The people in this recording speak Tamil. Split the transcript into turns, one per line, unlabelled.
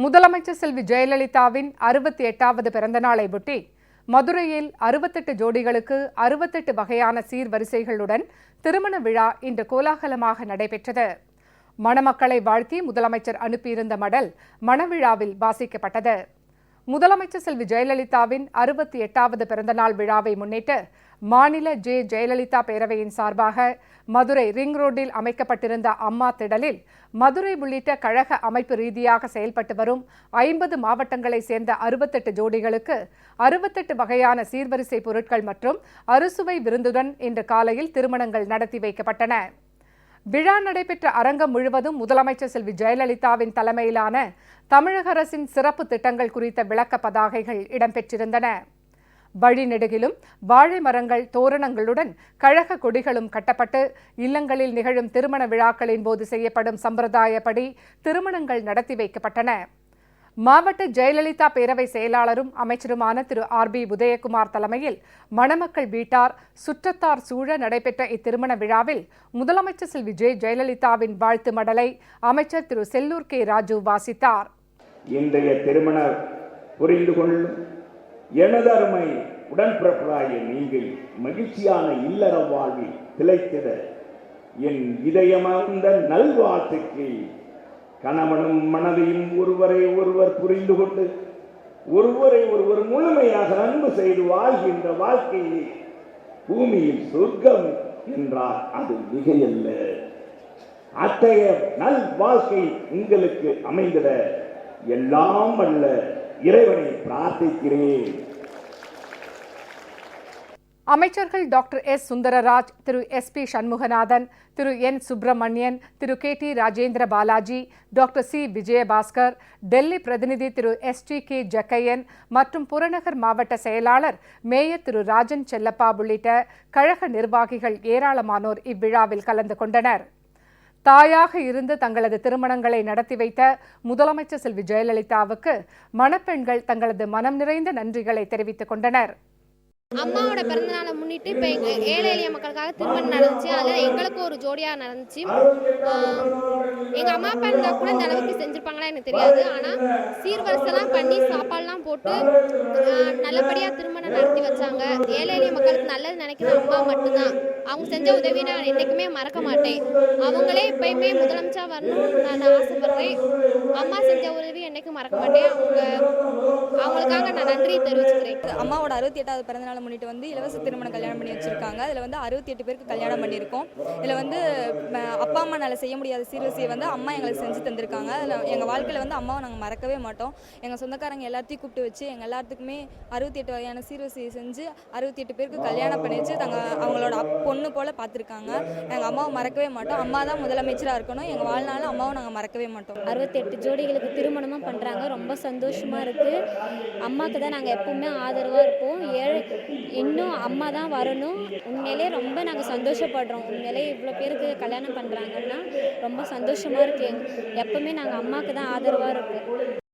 முதலமைச்சர் செல்வி ஜெயலலிதாவின் 68வது பிறந்தநாளை ஒட்டி மதுரையில் 68 ஜோடிகளுக்கு 68 வகையான சீர்வரிசைகளுடன் திருமண விழா இன்று கோலாகலமாக நடைபெற்றது. மணமக்களை வாழ்த்தி முதலமைச்சர் அனுப்பியிருந்த மடல் மணவிழாவில் வாசிக்கப்பட்டது. முதலமைச்சர் செல்வி ஜெயலலிதாவின் 68வது பிறந்தநாள் விழாவை முன்னிட்டு மாநில ஜெயலலிதா பேரவையின் சார்பாக மதுரை ரிங் ரோட்டில் அமைக்கப்பட்டிருந்த அம்மா திடலில் மதுரை உள்ளிட்ட கழக அமைப்பு ரீதியாக செயல்பட்டு வரும் 50 மாவட்டங்களைச் சேர்ந்த 68 ஜோடிகளுக்கு 68 வகையான சீர்வரிசை பொருட்கள் மற்றும் அறுசுவை விருந்துடன் இன்று காலையில் திருமணங்கள் நடத்தி வைக்கப்பட்டன. விழா நடைபெற்ற அரங்கம் முழுவதும் முதலமைச்சர் செல்வி ஜெயலலிதாவின் தலைமையிலான தமிழக அரசின் சிறப்பு திட்டங்கள் குறித்த விளக்க பதாகைகள் இடம்பெற்றிருந்தன. வழிநெடுகிலும் வாழை மரங்கள், தோரணங்களுடன் கழக கொடிகளும் கட்டப்பட்டு இல்லங்களில் நிகழும் திருமண விழாக்களின் போது செய்யப்படும் சம்பிரதாயப்படி திருமணங்கள் நடத்தி வைக்கப்பட்டன. மாவட்ட ஜெயலலிதா பேரவை செயலாளரும் அமைச்சருமான திரு RB உதயகுமார் தலைமையில் மணமக்கள் வீட்டார் சுற்றத்தார் சூழ நடைபெற்ற இத்திருமண விழாவில் முதலமைச்சர் செல்வி ஜெயலலிதாவின் வாழ்த்து மடலை அமைச்சர் திரு செல்லூர் கே ராஜு வாசித்தார்.
இன்றைய திருமண புரிந்து கொள்ளும் எனது அருமை உடன்பிறப்பாய நீங்கள் மகிழ்ச்சியான இல்லற வாழ்வில் திளைத்திட என் இதயமார்ந்த நல்வாழ்த்துக்கு கணவனும் மனதையும் ஒருவரை ஒருவர் புரிந்து கொண்டு ஒருவரை ஒருவர் முழுமையாக அன்பு செய்து வாழ்கின்ற வாழ்க்கையை பூமியில் சொர்க்கம் என்றால் அது மிகையல்ல. அத்தகைய நல் வாழ்க்கை உங்களுக்கு அமைந்திட எல்லாம் அல்ல இறைவனை பிரார்த்திக்கிறேன்.
அமைச்சர்கள் டாக்டர் S. சுந்தரராஜ், திரு SP. சண்முகநாதன், திரு N. சுப்பிரமணியன், திரு KT. Rajendra Balaji, doctor C. Vijayabaskar, Delhi பிரதிநிதி திரு STK. ஜக்கையன் மற்றும் புறநகர் மாவட்ட செயலாளர் மேயர் திரு ராஜன் செல்லப்பா உள்ளிட்ட கழக நிர்வாகிகள் ஏராளமானோர் இவ்விழாவில் கலந்து கொண்டனர். தாயாக இருந்து தங்களது திருமணங்களை நடத்தி வைத்த முதலமைச்சர் செல்வி ஜெயலலிதாவுக்கு மணப்பெண்கள் தங்களது மனம் நிறைந்த நன்றிகளை தெரிவித்துக் கொண்டனர்.
அம்மாவோட பிறந்தநாளை முன்னிட்டு இப்போ எங்கள் ஏழை எளிய மக்களுக்காக திருமணம் நடந்துச்சு. அதில் எங்களுக்கும் ஒரு ஜோடியாக நடந்துச்சு. எங்கள் அம்மா அப்பா இருந்தால் கூட இந்த அளவுக்கு செஞ்சுருப்பாங்களா எனக்கு தெரியாது. ஆனால் சீர்வரிசைலாம் பண்ணி சாப்பாடுலாம் போட்டு நல்லபடியாக திருமணம் நடத்தி வச்சாங்க. ஏழை எளிய மக்களுக்கு நல்லது நினைக்கிற அம்மா மட்டும்தான். அவங்க செஞ்ச உதவி நான் என்றைக்குமே மறக்க மாட்டேன். அவங்களே எப்பயுமே முதலமைச்சா வரணும்னு நான் ஆசைப்படுறேன். அம்மா செஞ்ச உதவி என்றைக்கும் மறக்க மாட்டேன். அவங்களுக்காக நான் நன்றி தெரிவிச்சுக்கிறேன்.
அம்மாவோட 68வது பிறந்தநாள் முன்னிட்டு வந்து இலவச திருமணம் கல்யாணம் பண்ணி வச்சிருக்காங்க. அதில் வந்து 68 பேருக்கு கல்யாணம் பண்ணியிருக்கோம். இதில் வந்து அப்பா அம்மானால செய்ய முடியாத சீர்வரிசையை வந்து அம்மா எங்களுக்கு செஞ்சு தந்திருக்காங்க. அதில் எங்கள் வாழ்க்கையில் வந்து அம்மாவை நாங்கள் மறக்கவே மாட்டோம். எங்கள் சொந்தக்காரங்க எல்லாத்தையும் கூப்பிட்டு வச்சு எங்கள் எல்லாத்துக்குமே 68 வகையான சீர்வரிசையை செஞ்சு 68 பேருக்கு கல்யாணம் பண்ணி வச்சு அவங்களோட பொண்ணு போல் பார்த்துருக்காங்க. எங்கள் அம்மாவை மறக்கவே மாட்டோம். அம்மா தான் முதலமைச்சராக இருக்கணும். எங்கள் வாழ்நாள் அம்மாவை நாங்கள் மறக்கவே மாட்டோம்.
68 ஜோடிகளுக்கு திருமணமும் பண்ணுறாங்க. ரொம்ப சந்தோஷமாக இருக்குது. அம்மாவுக்கு தான் நாங்கள் எப்பவுமே ஆதரவாக இருப்போம். இன்னும் அம்மா தான் வரணும். உண்மையிலே ரொம்ப நாங்கள் சந்தோஷப்படுறோம். உண்மையிலே இவ்வளோ பேருக்கு கல்யாணம் பண்ணுறாங்கன்னா ரொம்ப சந்தோஷமாக இருக்குது. எப்பவுமே நாங்கள் அம்மாவுக்கு தான் ஆதரவாக இருப்போம்.